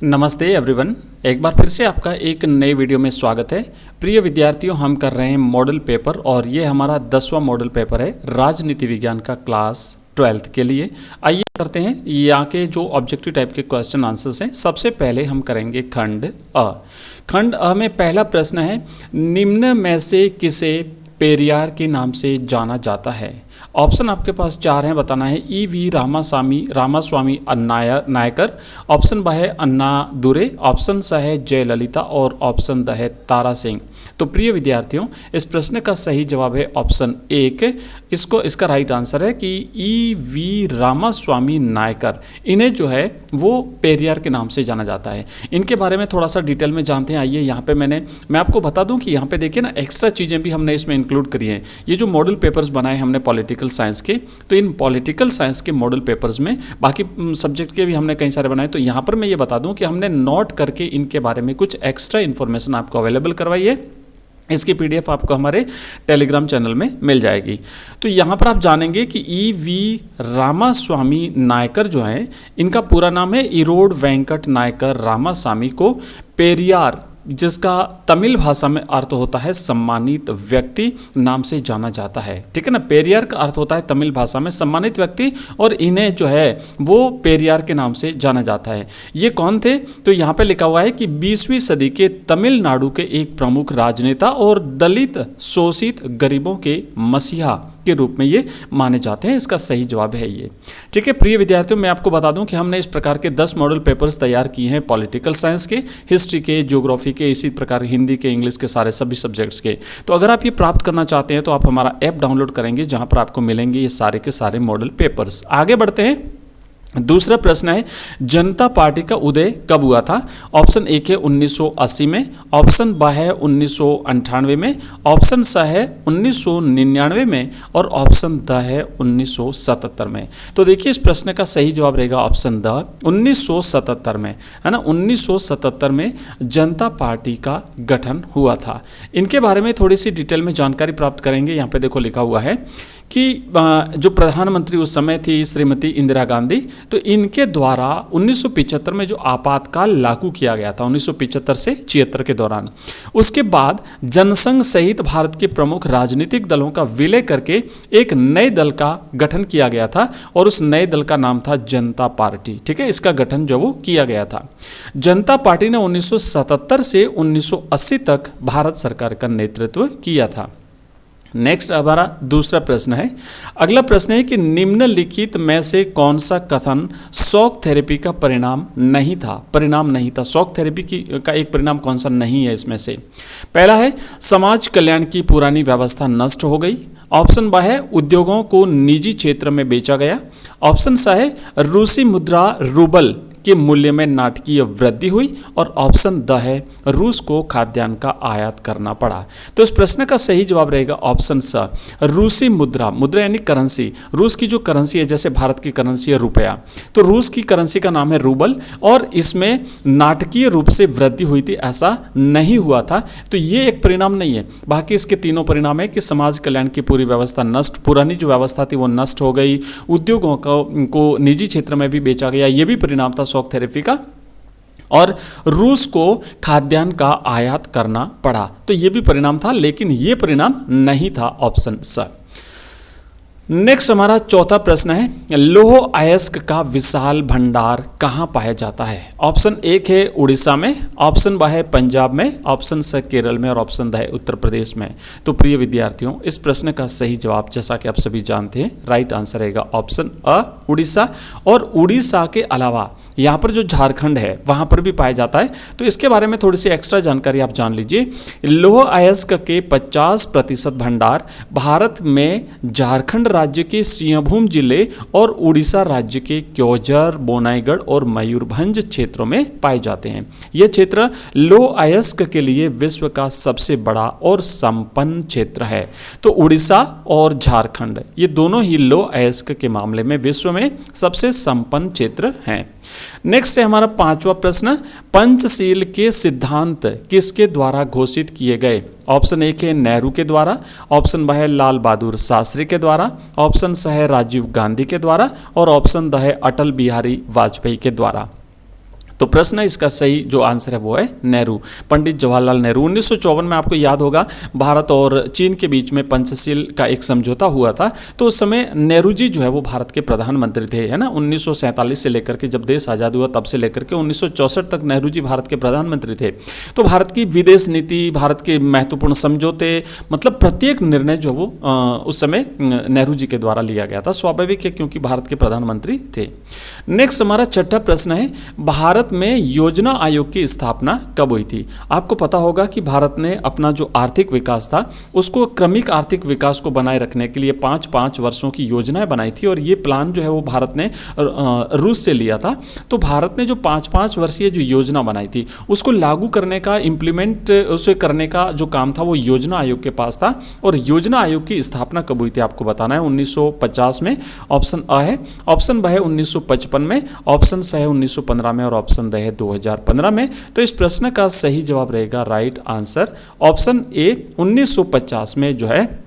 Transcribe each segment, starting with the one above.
नमस्ते एवरीवन, एक बार फिर से आपका एक नए वीडियो में स्वागत है। प्रिय विद्यार्थियों, हम कर रहे हैं मॉडल पेपर और ये हमारा 10वां मॉडल पेपर है राजनीति विज्ञान का क्लास 12th के लिए। आइए करते हैं यहाँ के जो ऑब्जेक्टिव टाइप के क्वेश्चन आंसर्स हैं। सबसे पहले हम करेंगे खंड अ। खंड अ में पहला प्रश्न है, निम्न में से किसे पेरियार के नाम से जाना जाता है। ऑप्शन आपके पास 4 हैं, बताना है। ई.वी. रामास्वामी नायकर, ऑप्शन ब है अन्ना दुरे, ऑप्शन स है जयललिता और ऑप्शन द है तारा सिंह। तो प्रिय विद्यार्थियों, इस प्रश्न का सही जवाब है ऑप्शन 1। इसका राइट आंसर है कि ई.वी. रामास्वामी नायकर, इन्हें जो है वो पेरियार के नाम से जाना जाता है। इनके बारे में थोड़ा सा डिटेल में जानते हैं। आइए यहाँ पे मैं आपको बता दूं कि यहाँ पे देखिए ना, एक्स्ट्रा चीज़ें भी हमने इसमें इंक्लूड करी हैं। ये जो मॉडल पेपर्स बनाए हमने पॉलिटिकल साइंस के, तो इन पॉलिटिकल साइंस के मॉडल पेपर्स में बाकी सब्जेक्ट के भी हमने कई सारे बनाए। तो यहाँ पर मैं ये बता दूं कि हमने नोट करके इनके बारे में कुछ एक्स्ट्रा इन्फॉर्मेशन आपको अवेलेबल करवाई है। इसकी पीडीएफ आपको हमारे टेलीग्राम चैनल में मिल जाएगी। तो यहाँ पर आप जानेंगे कि ई.वी. रामास्वामी नायकर जो है, इनका पूरा नाम है इरोड वेंकट नायकर रामास्वामी को पेरियार, जिसका तमिल भाषा में अर्थ होता है सम्मानित व्यक्ति, नाम से जाना जाता है। ठीक है ना, पेरियार का अर्थ होता है तमिल भाषा में सम्मानित व्यक्ति, और इन्हें जो है वो पेरियार के नाम से जाना जाता है। ये कौन थे? तो यहाँ पे लिखा हुआ है कि 20वीं सदी के तमिलनाडु के एक प्रमुख राजनेता और दलित शोषित गरीबों के मसीहा के रूप में ये माने जाते हैं। इसका सही जवाब है ये। ठीक है प्रिय विद्यार्थियों, मैं आपको बता दूं कि हमने इस प्रकार के 10 मॉडल पेपर्स तैयार किए हैं पॉलिटिकल साइंस के, हिस्ट्री के, ज्योग्राफी के, इसी प्रकार हिंदी के, इंग्लिश के, सारे सभी सब्जेक्ट्स के। तो अगर आप ये प्राप्त करना चाहते हैं तो आप हमारा ऐप डाउनलोड करेंगे, जहां पर आपको मिलेंगे ये सारे के सारे मॉडल पेपर्स। आगे बढ़ते हैं। दूसरा प्रश्न है, जनता पार्टी का उदय कब हुआ था? ऑप्शन ए है 1980 में, ऑप्शन ब है 1998 में, ऑप्शन स है 1999 में और ऑप्शन द है 1977 में। तो देखिए, इस प्रश्न का सही जवाब रहेगा ऑप्शन द, 1977 में, है ना। 1977 में जनता पार्टी का गठन हुआ था। इनके बारे में थोड़ी सी डिटेल में जानकारी प्राप्त करेंगे। यहाँ पे देखो लिखा हुआ है कि जो प्रधानमंत्री उस समय थी श्रीमती इंदिरा गांधी, तो इनके द्वारा 1975 में जो आपातकाल लागू किया गया था 1975 से 76 के दौरान, उसके बाद जनसंघ सहित भारत के प्रमुख राजनीतिक दलों का विलय करके एक नए दल का गठन किया गया था और उस नए दल का नाम था जनता पार्टी। ठीक है, इसका गठन जो वो किया गया था। जनता पार्टी ने 1977 से 1980 तक भारत सरकार का नेतृत्व किया था। नेक्स्ट हमारा दूसरा प्रश्न है। अगला प्रश्न है कि निम्नलिखित में से कौन सा कथन शॉक थेरेपी का परिणाम नहीं था? शॉक थेरेपी का एक परिणाम कौन सा नहीं है इसमें से? पहला है, समाज कल्याण की पुरानी व्यवस्था नष्ट हो गई। ऑप्शन ब है, उद्योगों को निजी क्षेत्र में बेचा गया। ऑप्शन स है, रूसी मुद्रा रूबल के मूल्य में नाटकीय वृद्धि हुई और ऑप्शन द है, रूस को खाद्यान्न का आयात करना पड़ा। तो इस प्रश्न का सही जवाब रहेगा ऑप्शन स, रूसी मुद्रा यानी करेंसी। रूस की जो करेंसी है, जैसे भारत की करेंसी है रुपया, तो रूस की करेंसी का नाम है रूबल, और इसमें नाटकीय रूप से वृद्धि हुई थी, ऐसा नहीं हुआ था। तो ये एक परिणाम नहीं है। बाकी इसके तीनों परिणाम है कि समाज कल्याण की पूरी व्यवस्था नष्ट, पुरानी जो व्यवस्था थी वो नष्ट हो गई, उद्योगों को निजी क्षेत्र में भी बेचा गया, ये भी परिणाम था शॉक थेरेपी का, और रूस को खाद्यान्न का आयात करना पड़ा, तो यह भी परिणाम था, लेकिन यह परिणाम नहीं था, ऑप्शन स। नेक्स्ट हमारा चौथा प्रश्न है, लौह अयस्क का विशाल भंडार कहाँ पाया जाता है? ऑप्शन एक है उड़ीसा में, ऑप्शन ब है पंजाब में, ऑप्शन स केरल में और ऑप्शन द है उत्तर प्रदेश में। तो प्रिय विद्यार्थियों, इस प्रश्न का सही जवाब, जैसा कि आप सभी जानते हैं, राइट आंसर रहेगा ऑप्शन अ, उड़ीसा। और उड़ीसा के अलावा यहाँ पर जो झारखंड है वहाँ पर भी पाया जाता है। तो इसके बारे में थोड़ी सी एक्स्ट्रा जानकारी आप जान लीजिए। लौह अयस्क के 50% भंडार भारत में झारखंड राज्य के सिंहभूम जिले और उड़ीसा राज्य के क्योंझर, बोनाईगढ़ और मयूरभंज क्षेत्रों में पाए जाते हैं। ये क्षेत्र लौह अयस्क के लिए विश्व का सबसे बड़ा और संपन्न क्षेत्र है। तो उड़ीसा और झारखंड, ये दोनों ही लौह अयस्क के मामले में विश्व में सबसे संपन्न क्षेत्र हैं। नेक्स्ट है हमारा पांचवा प्रश्न, पंचशील के सिद्धांत किसके द्वारा घोषित किए गए? ऑप्शन एक है नेहरू के द्वारा, ऑप्शन ब है लाल बहादुर शास्त्री के द्वारा, ऑप्शन स है राजीव गांधी के द्वारा और ऑप्शन द है अटल बिहारी वाजपेयी के द्वारा। तो प्रश्न इसका सही जो आंसर है वो है नेहरू, पंडित जवाहरलाल नेहरू। 1954 में आपको याद होगा भारत और चीन के बीच में पंचशील का एक समझौता हुआ था, तो उस समय नेहरू जी जो है वो भारत के प्रधानमंत्री थे, है ना। 1947 से लेकर के जब देश आज़ाद हुआ तब से लेकर के 1964 तक नेहरू जी भारत के प्रधानमंत्री थे। तो भारत की विदेश नीति, भारत के महत्वपूर्ण समझौते, मतलब प्रत्येक निर्णय जो वो उस समय नेहरू जी के द्वारा लिया गया था। स्वाभाविक है क्योंकि भारत के प्रधानमंत्री थे। नेक्स्ट हमारा छठा प्रश्न है, भारत में योजना आयोग की स्थापना कब हुई थी। आपको पता होगा कि भारत ने अपना जो आर्थिक विकास था उसको क्रमिक आर्थिक विकास को बनाए रखने के लिए 5-5 वर्षों की योजनाएं बनाई थी, और ये प्लान जो है वो भारत ने रूस से लिया था। तो भारत ने जो 5-5 वर्षीय जो योजना बनाई थी उसको लागू करने का, इम्प्लीमेंट उसे करने का जो काम था वो योजना आयोग के पास था। और योजना आयोग की स्थापना कब हुई थी आपको बताना है। 1950 में ऑप्शन अ है, ऑप्शन ब है 1955 में, ऑप्शन स है 1915 में, और ऑप्शन द है 2015 में। तो इस प्रश्न का सही जवाब रहेगा राइट आंसर ऑप्शन ए 1950 में जो है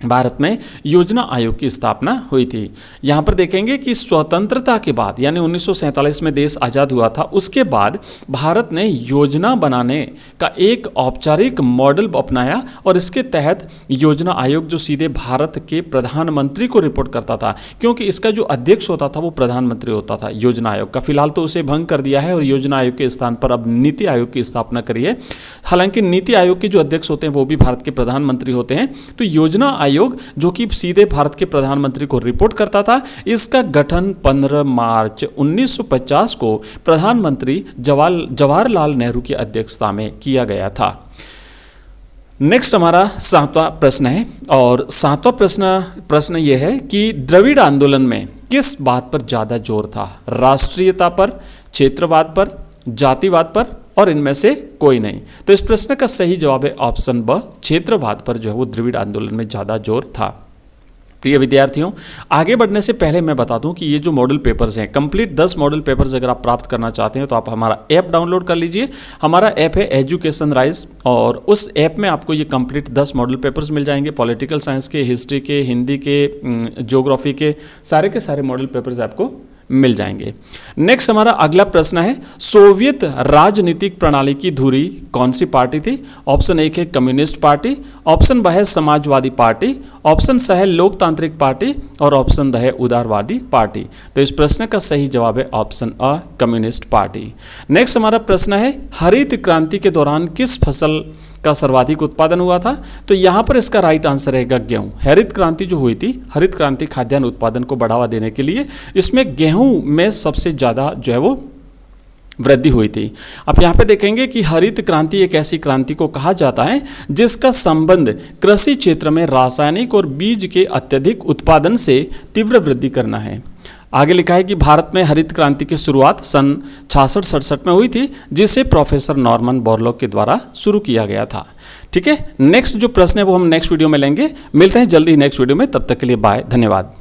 भारत में योजना आयोग की स्थापना हुई थी। यहाँ पर देखेंगे कि स्वतंत्रता के बाद यानी 1947 में देश आज़ाद हुआ था, उसके बाद भारत ने योजना बनाने का एक औपचारिक मॉडल अपनाया, और इसके तहत योजना आयोग जो सीधे भारत के प्रधानमंत्री को रिपोर्ट करता था, क्योंकि इसका जो अध्यक्ष होता था वो प्रधानमंत्री होता था योजना आयोग का। फिलहाल तो उसे भंग कर दिया है और योजना आयोग के स्थान पर अब नीति आयोग की स्थापना करी है। हालांकि नीति आयोग के जो अध्यक्ष होते हैं वो भी भारत के प्रधानमंत्री होते हैं। तो योजना आयोग जो कि सीधे भारत के प्रधानमंत्री को रिपोर्ट करता था, इसका गठन 15 मार्च 1950 को प्रधानमंत्री जवाहरलाल नेहरू की अध्यक्षता में किया गया था। नेक्स्ट हमारा 7वां प्रश्न है, और 7वां प्रश्न यह है कि द्रविड़ आंदोलन में किस बात पर ज़्यादा जोर था। राष्ट्रीयता पर, क्षेत्रवाद पर, जातिवाद पर, और इनमें से कोई नहीं। तो इस प्रश्न का सही जवाब है ऑप्शन ब, क्षेत्रवाद पर जो है वो द्रविड़ आंदोलन में ज़्यादा जोर था। प्रिय विद्यार्थियों, आगे बढ़ने से पहले मैं बता दूं कि ये जो मॉडल पेपर्स हैं, कंप्लीट 10 मॉडल पेपर्स अगर आप प्राप्त करना चाहते हैं तो आप हमारा ऐप डाउनलोड कर लीजिए। हमारा ऐप है एजुकेशन राइज, और उस ऐप में आपको ये कंप्लीट 10 मॉडल पेपर्स मिल जाएंगे। पॉलिटिकल साइंस के, हिस्ट्री के, हिंदी के, ज्योग्राफी के सारे मॉडल पेपर्स आपको मिल जाएंगे। नेक्स्ट हमारा अगला प्रश्न है, सोवियत राजनीतिक प्रणाली की धुरी कौन सी पार्टी थी। ऑप्शन ए है कम्युनिस्ट पार्टी, ऑप्शन ब है समाजवादी पार्टी, ऑप्शन स है लोकतांत्रिक पार्टी, और ऑप्शन द है उदारवादी पार्टी। तो इस प्रश्न का सही जवाब है ऑप्शन अ, कम्युनिस्ट पार्टी। नेक्स्ट हमारा प्रश्न है, हरित क्रांति के दौरान किस फसल का सर्वाधिक उत्पादन हुआ था। तो यहाँ पर इसका राइट आंसर रहेगा गेहूं। हरित क्रांति जो हुई थी, हरित क्रांति खाद्यान्न उत्पादन को बढ़ावा देने के लिए, इसमें गेहूं में सबसे ज़्यादा जो है वो वृद्धि हुई थी। अब यहाँ पे देखेंगे कि हरित क्रांति एक ऐसी क्रांति को कहा जाता है जिसका संबंध कृषि क्षेत्र में रासायनिक और बीज के अत्यधिक उत्पादन से तीव्र वृद्धि करना है। आगे लिखा है कि भारत में हरित क्रांति की शुरुआत सन 66-67 में हुई थी, जिसे प्रोफेसर नॉर्मन बोरलॉग के द्वारा शुरू किया गया था। ठीक है, नेक्स्ट जो प्रश्न है वो हम नेक्स्ट वीडियो में लेंगे। मिलते हैं जल्दी नेक्स्ट वीडियो में, तब तक के लिए बाय, धन्यवाद।